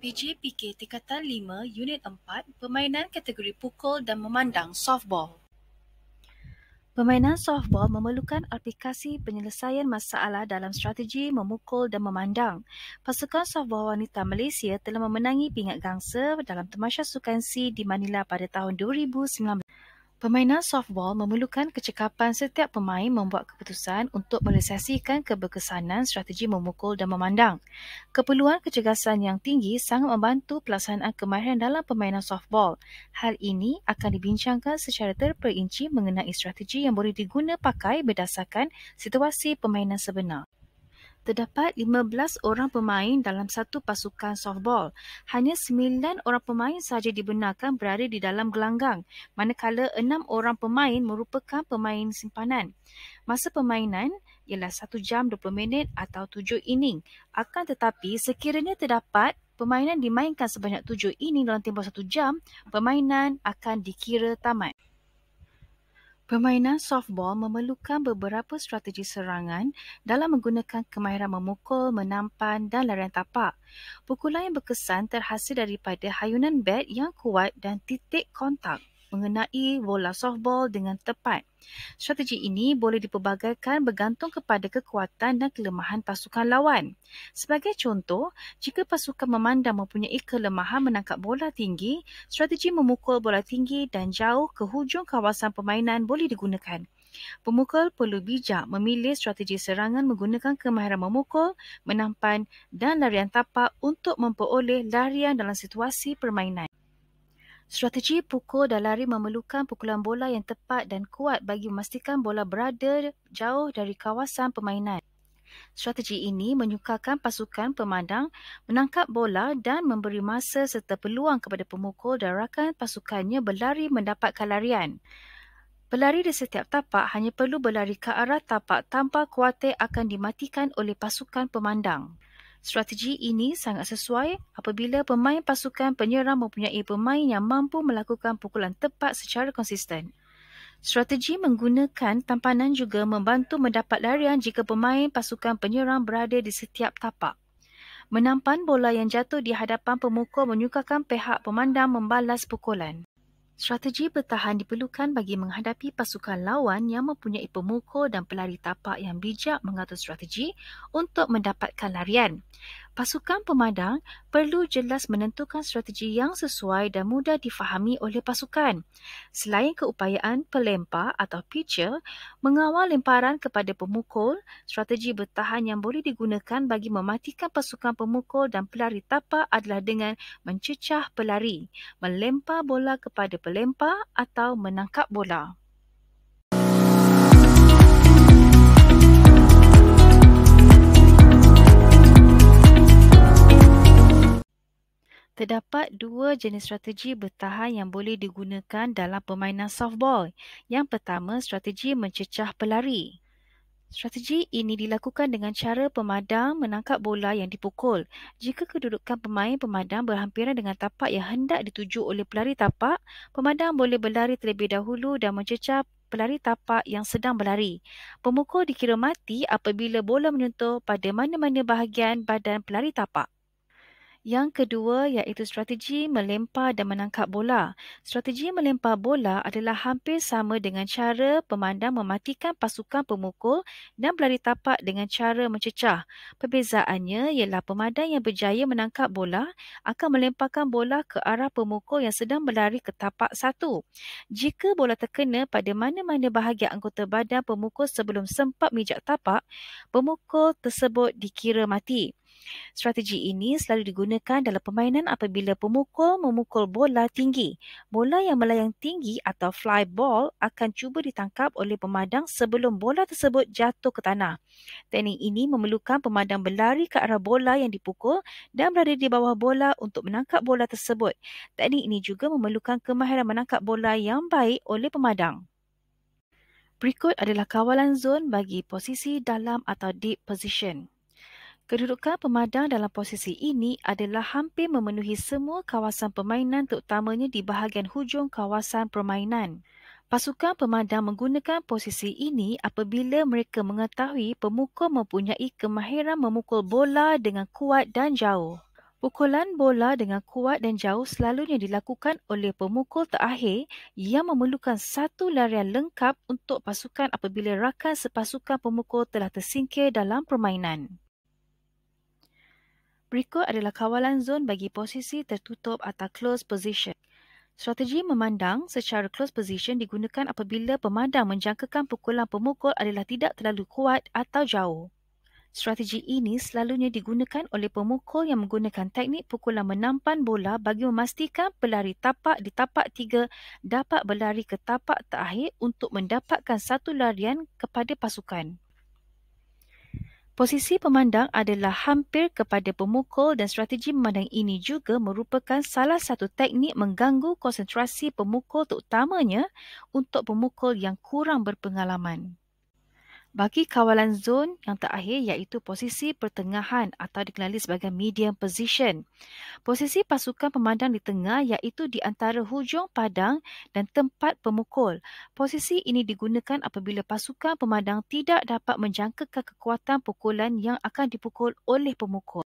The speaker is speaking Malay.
PJPK Tingkatan 5 Unit 4 Permainan kategori pukul dan memandang softball. Permainan softball memerlukan aplikasi penyelesaian masalah dalam strategi memukul dan memandang. Pasukan softball wanita Malaysia telah memenangi pingat gangsa dalam Tamasya Sukan C di Manila pada tahun 2019. Permainan softball memerlukan kecekapan setiap pemain membuat keputusan untuk merealisasikan keberkesanan strategi memukul dan memandang. Keperluan kecergasan yang tinggi sangat membantu pelaksanaan kemahiran dalam permainan softball. Hal ini akan dibincangkan secara terperinci mengenai strategi yang boleh diguna pakai berdasarkan situasi permainan sebenar. Terdapat 15 orang pemain dalam satu pasukan softball. Hanya 9 orang pemain sahaja dibenarkan berada di dalam gelanggang, manakala 6 orang pemain merupakan pemain simpanan. Masa permainan ialah 1 jam 20 minit atau 7 inning. Akan tetapi, sekiranya terdapat permainan dimainkan sebanyak 7 inning dalam tempoh 1 jam, permainan akan dikira tamat. Permainan softball memerlukan beberapa strategi serangan dalam menggunakan kemahiran memukul, menampan dan larian tapak. Pukulan yang berkesan terhasil daripada hayunan bat yang kuat dan titik kontak mengenai bola softball dengan tepat. Strategi ini boleh dipelbagaikan bergantung kepada kekuatan dan kelemahan pasukan lawan. Sebagai contoh, jika pasukan memandang mempunyai kelemahan menangkap bola tinggi, strategi memukul bola tinggi dan jauh ke hujung kawasan permainan boleh digunakan. Pemukul perlu bijak memilih strategi serangan menggunakan kemahiran memukul, menampan dan larian tapak untuk memperoleh larian dalam situasi permainan. Strategi pukul dan lari memerlukan pukulan bola yang tepat dan kuat bagi memastikan bola berada jauh dari kawasan permainan. Strategi ini menyukarkan pasukan pemandang menangkap bola dan memberi masa serta peluang kepada pemukul dan rakan pasukannya berlari mendapatkan larian. Pelari di setiap tapak hanya perlu berlari ke arah tapak tanpa khawatir akan dimatikan oleh pasukan pemandang. Strategi ini sangat sesuai apabila pemain pasukan penyerang mempunyai pemain yang mampu melakukan pukulan tepat secara konsisten. Strategi menggunakan tampanan juga membantu mendapat larian jika pemain pasukan penyerang berada di setiap tapak. Menampan bola yang jatuh di hadapan pemukul menyukarkan pihak pemandang membalas pukulan. Strategi bertahan diperlukan bagi menghadapi pasukan lawan yang mempunyai pemukul dan pelari tapak yang bijak mengatur strategi untuk mendapatkan larian. Pasukan pemandang perlu jelas menentukan strategi yang sesuai dan mudah difahami oleh pasukan. Selain keupayaan pelempar atau pitcher mengawal lemparan kepada pemukul, strategi bertahan yang boleh digunakan bagi mematikan pasukan pemukul dan pelari tapak adalah dengan mencecah pelari, melempar bola kepada pelempar atau menangkap bola. Terdapat 2 jenis strategi bertahan yang boleh digunakan dalam permainan softball. Yang pertama, strategi mencecah pelari. Strategi ini dilakukan dengan cara pemadang menangkap bola yang dipukul. Jika kedudukan pemain pemadang berhampiran dengan tapak yang hendak dituju oleh pelari tapak, pemadang boleh berlari terlebih dahulu dan mencecah pelari tapak yang sedang berlari. Pemukul dikira mati apabila bola menyentuh pada mana-mana bahagian badan pelari tapak. Yang kedua iaitu strategi melempar dan menangkap bola. Strategi melempar bola adalah hampir sama dengan cara pemandang mematikan pasukan pemukul dan pelari tapak dengan cara mencecah. Perbezaannya ialah pemandang yang berjaya menangkap bola akan melemparkan bola ke arah pemukul yang sedang berlari ke tapak satu. Jika bola terkena pada mana-mana bahagian anggota badan pemukul sebelum sempat mijak tapak, pemukul tersebut dikira mati. Strategi ini selalu digunakan dalam permainan apabila pemukul memukul bola tinggi. Bola yang melayang tinggi atau fly ball akan cuba ditangkap oleh pemadang sebelum bola tersebut jatuh ke tanah. Teknik ini memerlukan pemadang berlari ke arah bola yang dipukul dan berada di bawah bola untuk menangkap bola tersebut. Teknik ini juga memerlukan kemahiran menangkap bola yang baik oleh pemadang. Berikut adalah kawalan zon bagi posisi dalam atau deep position. Kedudukan pemadang dalam posisi ini adalah hampir memenuhi semua kawasan permainan terutamanya di bahagian hujung kawasan permainan. Pasukan pemadang menggunakan posisi ini apabila mereka mengetahui pemukul mempunyai kemahiran memukul bola dengan kuat dan jauh. Pukulan bola dengan kuat dan jauh selalunya dilakukan oleh pemukul terakhir yang memerlukan satu larian lengkap untuk pasukan apabila rakan sepasukan pemukul telah tersingkir dalam permainan. Berikut adalah kawalan zon bagi posisi tertutup atau close position. Strategi memandang secara close position digunakan apabila pemandang menjangkakan pukulan pemukul adalah tidak terlalu kuat atau jauh. Strategi ini selalunya digunakan oleh pemukul yang menggunakan teknik pukulan menampan bola bagi memastikan pelari tapak di tapak 3 dapat berlari ke tapak terakhir untuk mendapatkan satu larian kepada pasukan. Posisi pemandang adalah hampir kepada pemukul dan strategi memandang ini juga merupakan salah satu teknik mengganggu konsentrasi pemukul terutamanya untuk pemukul yang kurang berpengalaman. Bagi kawalan zon yang terakhir iaitu posisi pertengahan atau dikenali sebagai medium position. Posisi pasukan pemandang di tengah iaitu di antara hujung padang dan tempat pemukul. Posisi ini digunakan apabila pasukan pemandang tidak dapat menjangkakan kekuatan pukulan yang akan dipukul oleh pemukul.